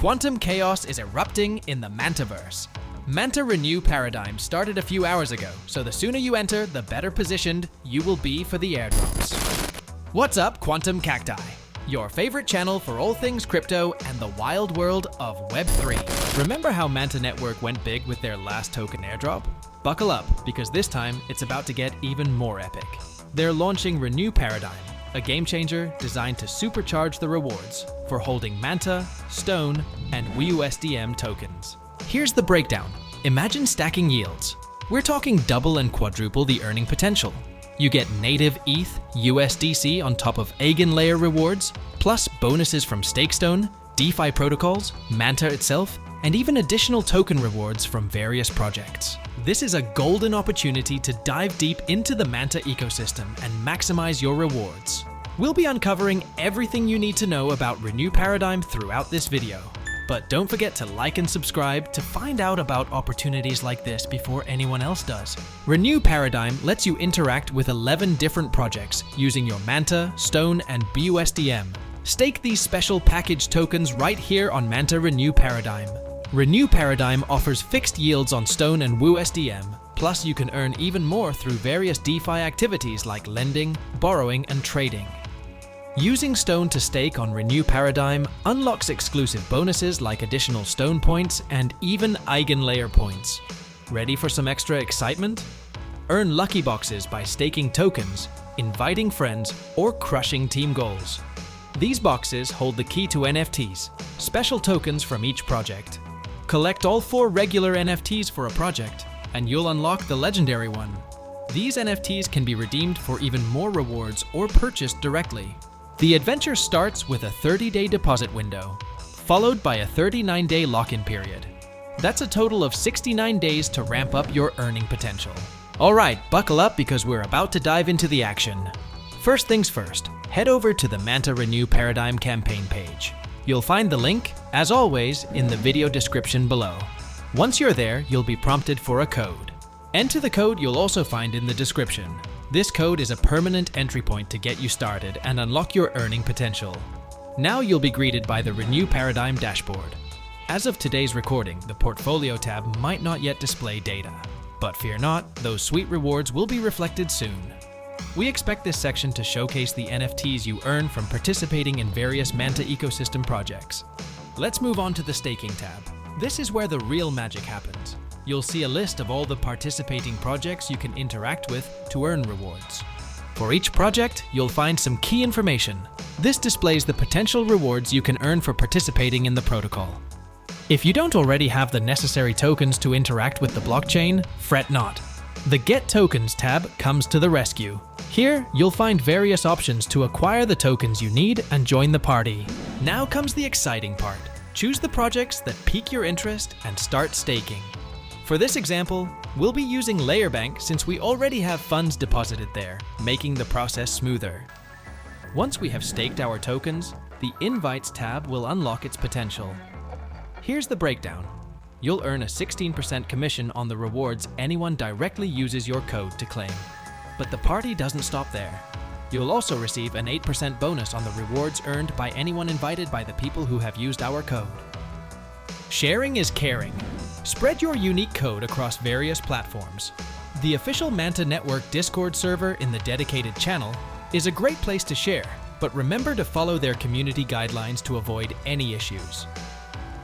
Quantum chaos is erupting in the Mantaverse. Manta Renew Paradigm started a few hours ago, so the sooner you enter, the better positioned you will be for the airdrops. What's up, Quantum Cacti? Your favorite channel for all things crypto and the wild world of Web3. Remember how Manta Network went big with their last token airdrop? Buckle up, because this time it's about to get even more epic. They're launching Renew Paradigm, a game changer designed to supercharge the rewards for holding Manta, Stone, and WUSDM tokens. Here's the breakdown. Imagine stacking yields. We're talking double and quadruple the earning potential. You get native ETH, USDC on top of Eigenlayer rewards, plus bonuses from StakeStone, DeFi protocols, Manta itself, and even additional token rewards from various projects. This is a golden opportunity to dive deep into the Manta ecosystem and maximize your rewards. We'll be uncovering everything you need to know about Renew Paradigm throughout this video. But don't forget to like and subscribe to find out about opportunities like this before anyone else does. Renew Paradigm lets you interact with 11 different projects using your Manta, Stone, and BUSDM. Stake these special package tokens right here on Manta Renew Paradigm. Renew Paradigm offers fixed yields on Stone and WUSDM, plus you can earn even more through various DeFi activities like lending, borrowing, and trading. Using Stone to stake on Renew Paradigm unlocks exclusive bonuses like additional Stone points and even Eigenlayer points. Ready for some extra excitement? Earn lucky boxes by staking tokens, inviting friends, or crushing team goals. These boxes hold the key to NFTs, special tokens from each project. Collect all 4 regular NFTs for a project, and you'll unlock the legendary one. These NFTs can be redeemed for even more rewards or purchased directly. The adventure starts with a 30-day deposit window, followed by a 39-day lock-in period. That's a total of 69 days to ramp up your earning potential. Alright, buckle up because we're about to dive into the action. First things first, head over to the Manta Renew Paradigm campaign page. You'll find the link, as always, in the video description below. Once you're there, you'll be prompted for a code. Enter the code you'll also find in the description. This code is a permanent entry point to get you started and unlock your earning potential. Now you'll be greeted by the Renew Paradigm dashboard. As of today's recording, the Portfolio tab might not yet display data. But fear not, those sweet rewards will be reflected soon. We expect this section to showcase the NFTs you earn from participating in various Manta ecosystem projects. Let's move on to the staking tab. This is where the real magic happens. You'll see a list of all the participating projects you can interact with to earn rewards. For each project, you'll find some key information. This displays the potential rewards you can earn for participating in the protocol. If you don't already have the necessary tokens to interact with the blockchain, fret not. The Get Tokens tab comes to the rescue. Here, you'll find various options to acquire the tokens you need and join the party. Now comes the exciting part. Choose the projects that pique your interest and start staking. For this example, we'll be using Layerbank since we already have funds deposited there, making the process smoother. Once we have staked our tokens, the Invites tab will unlock its potential. Here's the breakdown. You'll earn a 16% commission on the rewards anyone directly uses your code to claim. But the party doesn't stop there. You'll also receive an 8% bonus on the rewards earned by anyone invited by the people who have used our code. Sharing is caring. Spread your unique code across various platforms. The official Manta Network Discord server in the dedicated channel is a great place to share, but remember to follow their community guidelines to avoid any issues.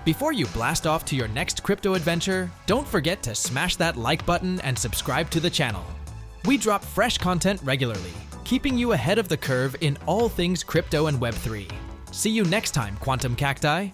Before you blast off to your next crypto adventure, don't forget to smash that like button and subscribe to the channel. We drop fresh content regularly, keeping you ahead of the curve in all things crypto and Web3. See you next time, Quantum Cacti.